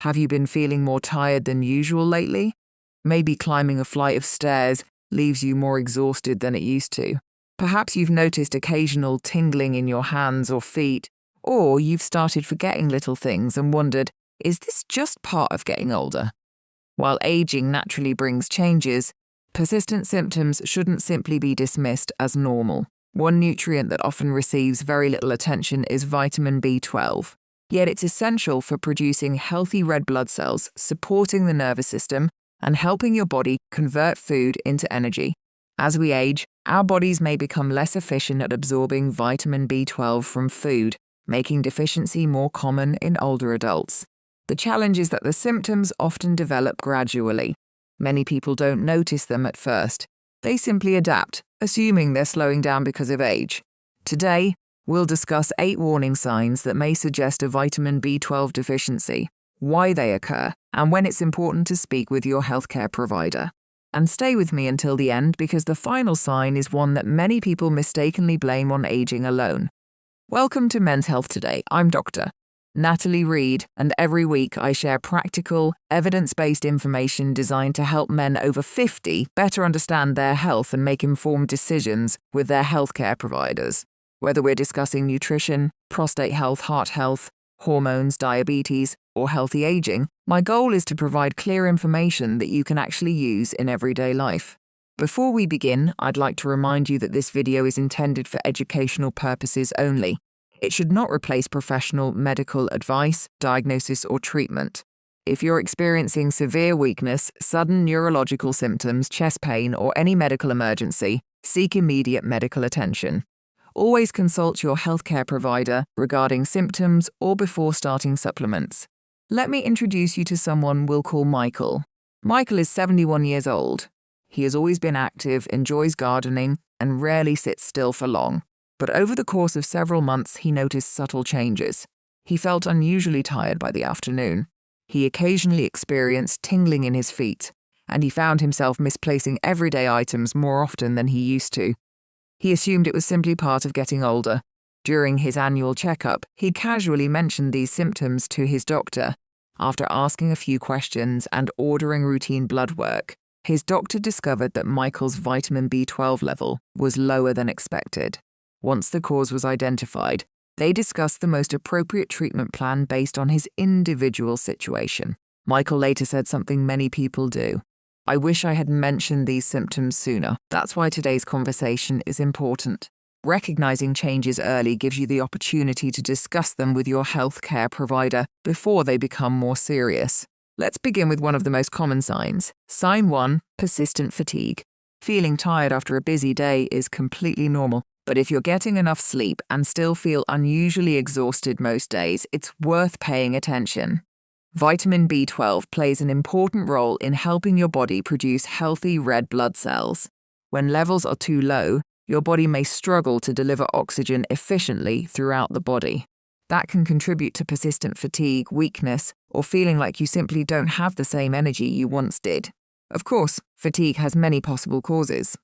Have you been feeling more tired than usual lately? Maybe climbing a flight of stairs leaves you more exhausted than it used to. Perhaps you've noticed occasional tingling in your hands or feet, or you've started forgetting little things and wondered, is this just part of getting older? While aging naturally brings changes, persistent symptoms shouldn't simply be dismissed as normal. One nutrient that often receives very little attention is vitamin B12. Yet it's essential for producing healthy red blood cells, supporting the nervous system, and helping your body convert food into energy. As we age, our bodies may become less efficient at absorbing vitamin B12 from food, making deficiency more common in older adults. The challenge is that the symptoms often develop gradually. Many people don't notice them at first. They simply adapt, assuming they're slowing down because of age. Today, we'll discuss 8 warning signs that may suggest a vitamin B12 deficiency, why they occur, and when it's important to speak with your healthcare provider. And stay with me until the end because the final sign is one that many people mistakenly blame on aging alone. Welcome to Men's Health Today. I'm Dr. Natalie Reid, and every week I share practical, evidence-based information designed to help men over 50 better understand their health and make informed decisions with their healthcare providers. Whether we're discussing nutrition, prostate health, heart health, hormones, diabetes, or healthy aging, my goal is to provide clear information that you can actually use in everyday life. Before we begin, I'd like to remind you that this video is intended for educational purposes only. It should not replace professional medical advice, diagnosis, or treatment. If you're experiencing severe weakness, sudden neurological symptoms, chest pain, or any medical emergency, seek immediate medical attention. Always consult your healthcare provider regarding symptoms or before starting supplements. Let me introduce you to someone we'll call Michael. Michael is 71 years old. He has always been active, enjoys gardening, and rarely sits still for long. But over the course of several months, he noticed subtle changes. He felt unusually tired by the afternoon. He occasionally experienced tingling in his feet, and he found himself misplacing everyday items more often than he used to. He assumed it was simply part of getting older. During his annual checkup, he casually mentioned these symptoms to his doctor. After asking a few questions and ordering routine blood work, his doctor discovered that Michael's vitamin B12 level was lower than expected. Once the cause was identified, they discussed the most appropriate treatment plan based on his individual situation. Michael later said something many people do. I wish I had mentioned these symptoms sooner. That's why today's conversation is important. Recognizing changes early gives you the opportunity to discuss them with your healthcare provider before they become more serious. Let's begin with one of the most common signs. Sign 1, persistent fatigue. Feeling tired after a busy day is completely normal. But if you're getting enough sleep and still feel unusually exhausted most days, it's worth paying attention. Vitamin B12 plays an important role in helping your body produce healthy red blood cells. When levels are too low, your body may struggle to deliver oxygen efficiently throughout the body. That can contribute to persistent fatigue, weakness, or feeling like you simply don't have the same energy you once did. Of course, fatigue has many possible causes.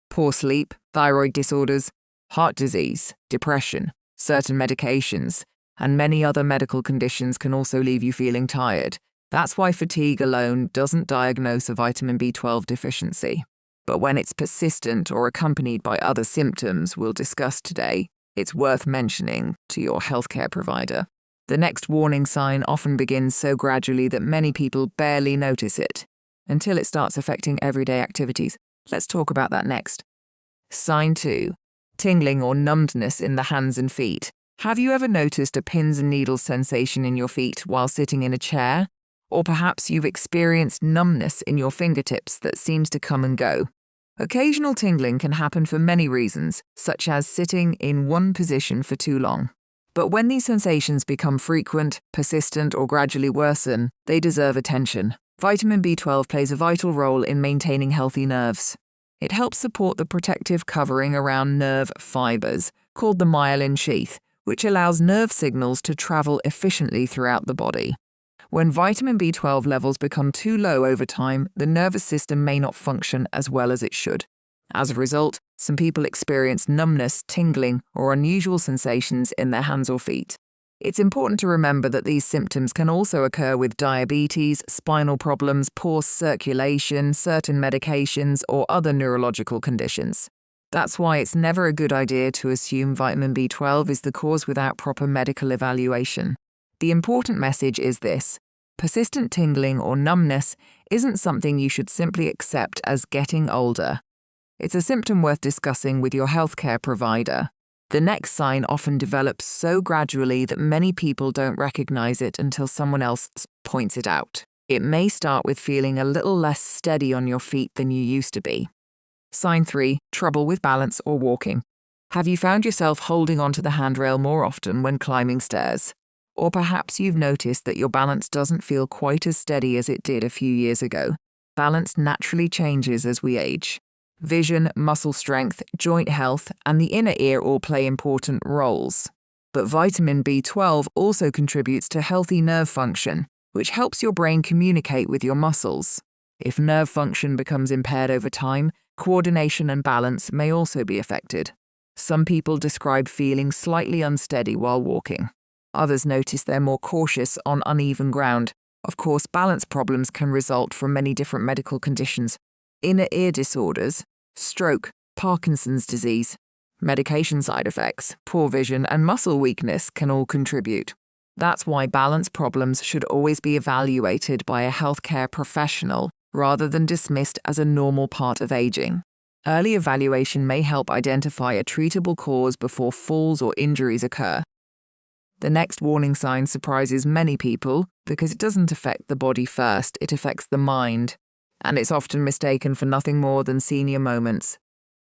Poor sleep, thyroid disorders, heart disease, depression, certain medications, and many other medical conditions can also leave you feeling tired. That's why fatigue alone doesn't diagnose a vitamin B12 deficiency. But when it's persistent or accompanied by other symptoms we'll discuss today, it's worth mentioning to your healthcare provider. The next warning sign often begins so gradually that many people barely notice it, until it starts affecting everyday activities. Let's talk about that next. Sign 2. Tingling or numbness in the hands and feet. Have you ever noticed a pins and needles sensation in your feet while sitting in a chair? Or perhaps you've experienced numbness in your fingertips that seems to come and go. Occasional tingling can happen for many reasons, such as sitting in one position for too long. But when these sensations become frequent, persistent, or gradually worsen, they deserve attention. Vitamin B12 plays a vital role in maintaining healthy nerves. It helps support the protective covering around nerve fibers, called the myelin sheath, which allows nerve signals to travel efficiently throughout the body. When vitamin B12 levels become too low over time, the nervous system may not function as well as it should. As a result, some people experience numbness, tingling, or unusual sensations in their hands or feet. It's important to remember that these symptoms can also occur with diabetes, spinal problems, poor circulation, certain medications, or other neurological conditions. That's why it's never a good idea to assume vitamin B12 is the cause without proper medical evaluation. The important message is this: persistent tingling or numbness isn't something you should simply accept as getting older. It's a symptom worth discussing with your healthcare provider. The next sign often develops so gradually that many people don't recognize it until someone else points it out. It may start with feeling a little less steady on your feet than you used to be. Sign 3. Trouble with balance or walking. Have you found yourself holding onto the handrail more often when climbing stairs? Or perhaps you've noticed that your balance doesn't feel quite as steady as it did a few years ago. Balance naturally changes as we age. Vision, muscle strength, joint health, and the inner ear all play important roles. But vitamin B12 also contributes to healthy nerve function, which helps your brain communicate with your muscles. If nerve function becomes impaired over time, coordination and balance may also be affected. Some people describe feeling slightly unsteady while walking. Others notice they're more cautious on uneven ground. Of course, balance problems can result from many different medical conditions. Inner ear disorders, stroke, Parkinson's disease, medication side effects, poor vision, and muscle weakness can all contribute. That's why balance problems should always be evaluated by a healthcare professional rather than dismissed as a normal part of aging. Early evaluation may help identify a treatable cause before falls or injuries occur. The next warning sign surprises many people because it doesn't affect the body first, it affects the mind. And it's often mistaken for nothing more than senior moments.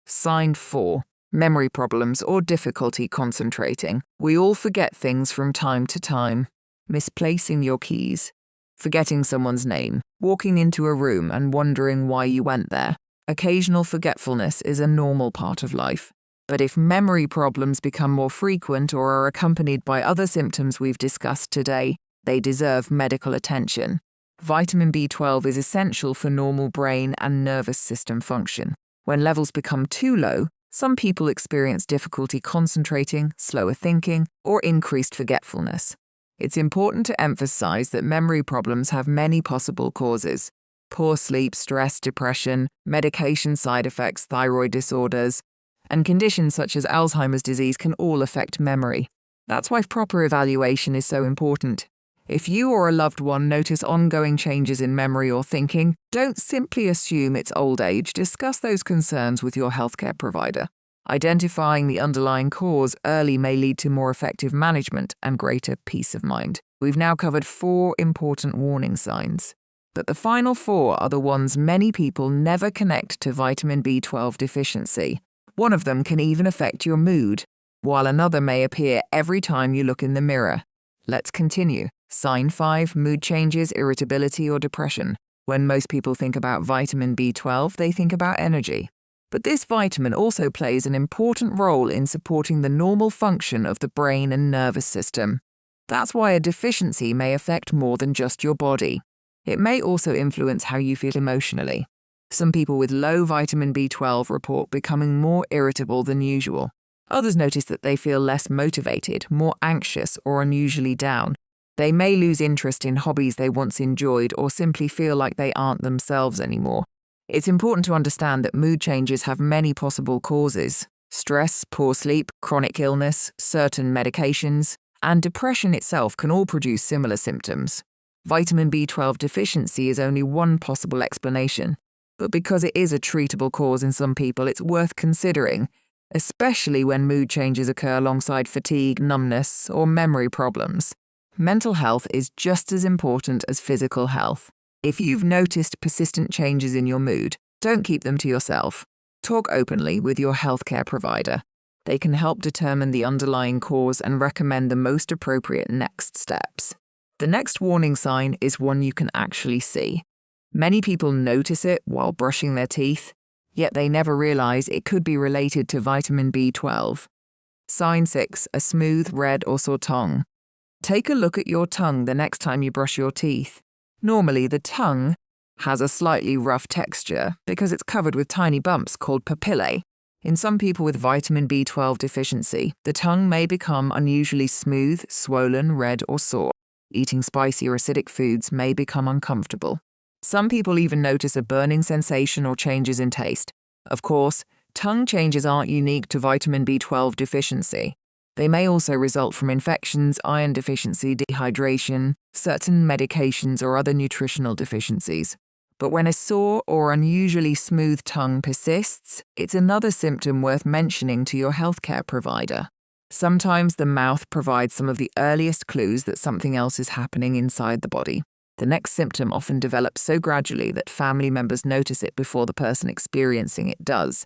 Sign 4. Memory problems or difficulty concentrating. We all forget things from time to time. Misplacing your keys, forgetting someone's name, walking into a room and wondering why you went there. Occasional forgetfulness is a normal part of life. But if memory problems become more frequent or are accompanied by other symptoms we've discussed today, they deserve medical attention. Vitamin B12 is essential for normal brain and nervous system function. When levels become too low, some people experience difficulty concentrating, slower thinking, or increased forgetfulness. It's important to emphasize that memory problems have many possible causes: poor sleep, stress, depression, medication side effects, thyroid disorders, and conditions such as Alzheimer's disease can all affect memory. That's why proper evaluation is so important. If you or a loved one notice ongoing changes in memory or thinking, don't simply assume it's old age. Discuss those concerns with your healthcare provider. Identifying the underlying cause early may lead to more effective management and greater peace of mind. We've now covered 4 important warning signs, but the final 4 are the ones many people never connect to vitamin B12 deficiency. One of them can even affect your mood, while another may appear every time you look in the mirror. Let's continue. Sign 5. Mood changes, irritability, or depression. When most people think about vitamin B12, they think about energy. But this vitamin also plays an important role in supporting the normal function of the brain and nervous system. That's why a deficiency may affect more than just your body. It may also influence how you feel emotionally. Some people with low vitamin B12 report becoming more irritable than usual. Others notice that they feel less motivated, more anxious, or unusually down. They may lose interest in hobbies they once enjoyed or simply feel like they aren't themselves anymore. It's important to understand that mood changes have many possible causes: stress, poor sleep, chronic illness, certain medications, and depression itself can all produce similar symptoms. Vitamin B12 deficiency is only one possible explanation, but because it is a treatable cause in some people, it's worth considering, especially when mood changes occur alongside fatigue, numbness, or memory problems. Mental health is just as important as physical health. If you've noticed persistent changes in your mood, don't keep them to yourself. Talk openly with your healthcare provider. They can help determine the underlying cause and recommend the most appropriate next steps. The next warning sign is one you can actually see. Many people notice it while brushing their teeth, yet they never realize it could be related to vitamin B12. Sign 6. A smooth, red, or sore tongue. Take a look at your tongue the next time you brush your teeth. Normally, the tongue has a slightly rough texture because it's covered with tiny bumps called papillae. In some people with vitamin B12 deficiency, the tongue may become unusually smooth, swollen, red, or sore. Eating spicy or acidic foods may become uncomfortable. Some people even notice a burning sensation or changes in taste. Of course, tongue changes aren't unique to vitamin B12 deficiency. They may also result from infections, iron deficiency, dehydration, certain medications, or other nutritional deficiencies. But when a sore or unusually smooth tongue persists, it's another symptom worth mentioning to your healthcare provider. Sometimes the mouth provides some of the earliest clues that something else is happening inside the body. The next symptom often develops so gradually that family members notice it before the person experiencing it does.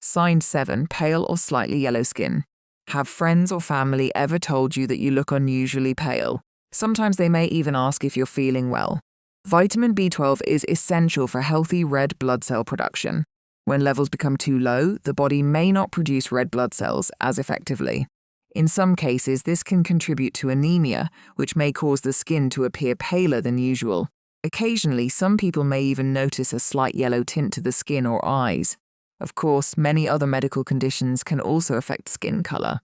Sign 7. Pale or slightly yellow skin. Have friends or family ever told you that you look unusually pale? Sometimes they may even ask if you're feeling well. Vitamin B12 is essential for healthy red blood cell production. When levels become too low, the body may not produce red blood cells as effectively. In some cases, this can contribute to anemia, which may cause the skin to appear paler than usual. Occasionally, some people may even notice a slight yellow tint to the skin or eyes. Of course, many other medical conditions can also affect skin color.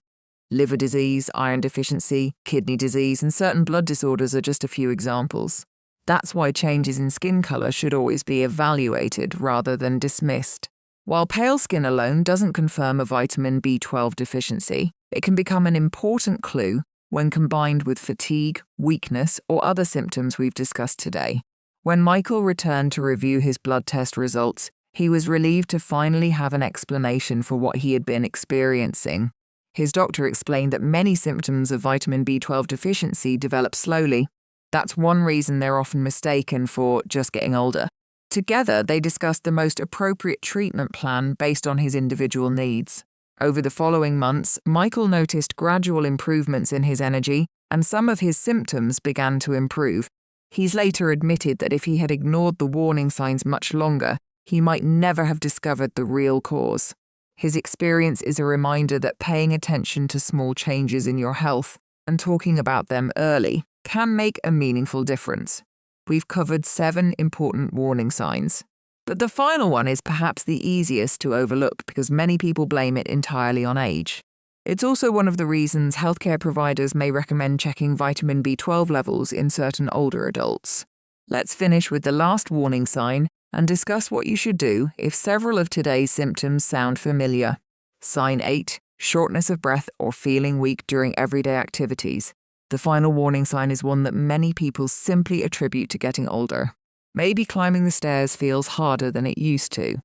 Liver disease, iron deficiency, kidney disease, and certain blood disorders are just a few examples. That's why changes in skin color should always be evaluated rather than dismissed. While pale skin alone doesn't confirm a vitamin B12 deficiency, it can become an important clue when combined with fatigue, weakness, or other symptoms we've discussed today. When Michael returned to review his blood test results, he was relieved to finally have an explanation for what he had been experiencing. His doctor explained that many symptoms of vitamin B12 deficiency develop slowly. That's one reason they're often mistaken for just getting older. Together, they discussed the most appropriate treatment plan based on his individual needs. Over the following months, Michael noticed gradual improvements in his energy, and some of his symptoms began to improve. He's later admitted that if he had ignored the warning signs much longer, he might never have discovered the real cause. His experience is a reminder that paying attention to small changes in your health and talking about them early can make a meaningful difference. We've covered 7 important warning signs. But the final one is perhaps the easiest to overlook because many people blame it entirely on age. It's also one of the reasons healthcare providers may recommend checking vitamin B12 levels in certain older adults. Let's finish with the last warning sign and discuss what you should do if several of today's symptoms sound familiar. Sign 8. Shortness of breath or feeling weak during everyday activities. The final warning sign is one that many people simply attribute to getting older. Maybe climbing the stairs feels harder than it used to.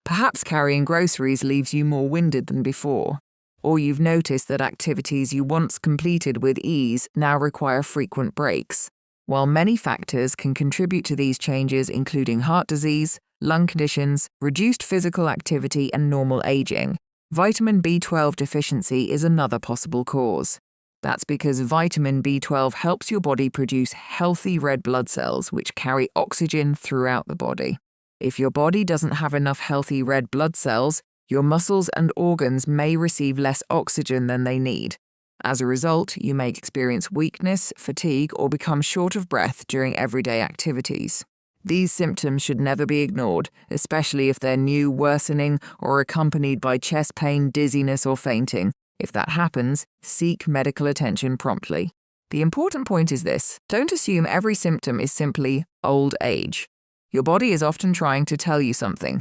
Perhaps carrying groceries leaves you more winded than before. Or you've noticed that activities you once completed with ease now require frequent breaks. While many factors can contribute to these changes, including heart disease, lung conditions, reduced physical activity, and normal aging, vitamin B12 deficiency is another possible cause. That's because vitamin B12 helps your body produce healthy red blood cells which carry oxygen throughout the body. If your body doesn't have enough healthy red blood cells, your muscles and organs may receive less oxygen than they need. As a result, you may experience weakness, fatigue, or become short of breath during everyday activities. These symptoms should never be ignored, especially if they're new, worsening, or accompanied by chest pain, dizziness, or fainting. If that happens, seek medical attention promptly. The important point is this: don't assume every symptom is simply old age. Your body is often trying to tell you something.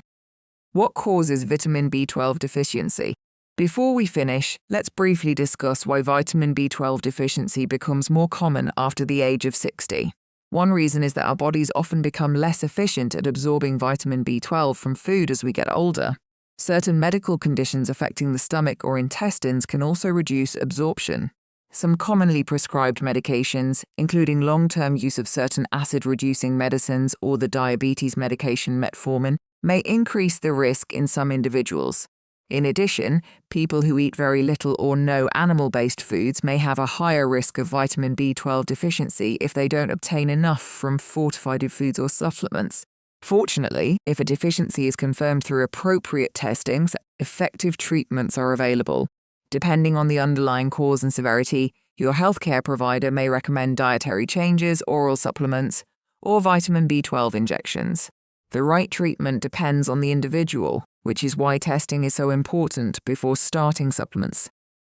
What causes vitamin B12 deficiency? Before we finish, let's briefly discuss why vitamin B12 deficiency becomes more common after the age of 60. One reason is that our bodies often become less efficient at absorbing vitamin B12 from food as we get older. Certain medical conditions affecting the stomach or intestines can also reduce absorption. Some commonly prescribed medications, including long-term use of certain acid-reducing medicines or the diabetes medication metformin, may increase the risk in some individuals. In addition, people who eat very little or no animal-based foods may have a higher risk of vitamin B12 deficiency if they don't obtain enough from fortified foods or supplements. Fortunately, if a deficiency is confirmed through appropriate testings, effective treatments are available. Depending on the underlying cause and severity, your healthcare provider may recommend dietary changes, oral supplements, or vitamin B12 injections. The right treatment depends on the individual, which is why testing is so important before starting supplements.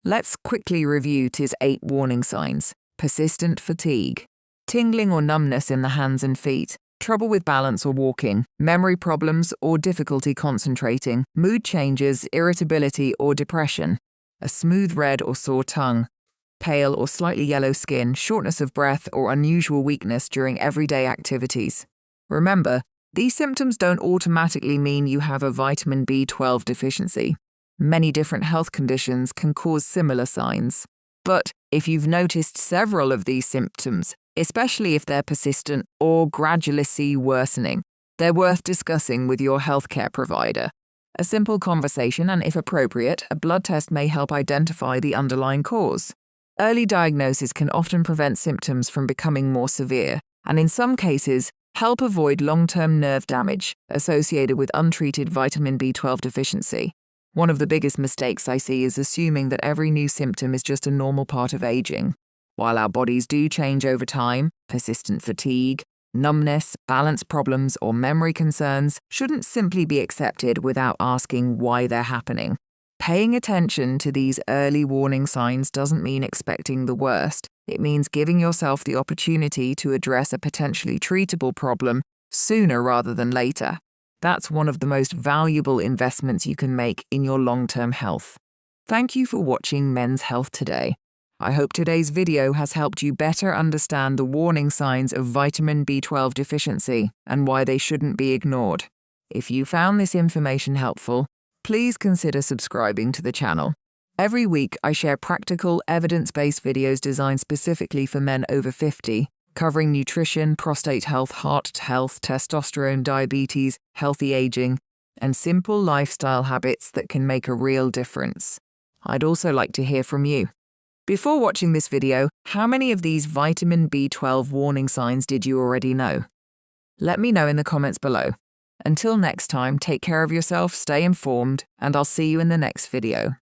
Let's quickly review TIS 8 warning signs. Persistent fatigue, tingling or numbness in the hands and feet, trouble with balance or walking, memory problems or difficulty concentrating, mood changes, irritability or depression, a smooth red or sore tongue, pale or slightly yellow skin, shortness of breath or unusual weakness during everyday activities. Remember, these symptoms don't automatically mean you have a vitamin B12 deficiency. Many different health conditions can cause similar signs. But if you've noticed several of these symptoms, especially if they're persistent or gradually see worsening, they're worth discussing with your healthcare provider. A simple conversation and, if appropriate, a blood test may help identify the underlying cause. Early diagnosis can often prevent symptoms from becoming more severe, and in some cases, help avoid long-term nerve damage associated with untreated vitamin B12 deficiency. One of the biggest mistakes I see is assuming that every new symptom is just a normal part of aging. While our bodies do change over time, persistent fatigue, numbness, balance problems, or memory concerns shouldn't simply be accepted without asking why they're happening. Paying attention to these early warning signs doesn't mean expecting the worst. It means giving yourself the opportunity to address a potentially treatable problem sooner rather than later. That's one of the most valuable investments you can make in your long-term health. Thank you for watching Men's Health Today. I hope today's video has helped you better understand the warning signs of vitamin B12 deficiency and why they shouldn't be ignored. If you found this information helpful, please consider subscribing to the channel. Every week, I share practical, evidence-based videos designed specifically for men over 50, covering nutrition, prostate health, heart health, testosterone, diabetes, healthy aging, and simple lifestyle habits that can make a real difference. I'd also like to hear from you. Before watching this video, how many of these vitamin B12 warning signs did you already know? Let me know in the comments below. Until next time, take care of yourself, stay informed, and I'll see you in the next video.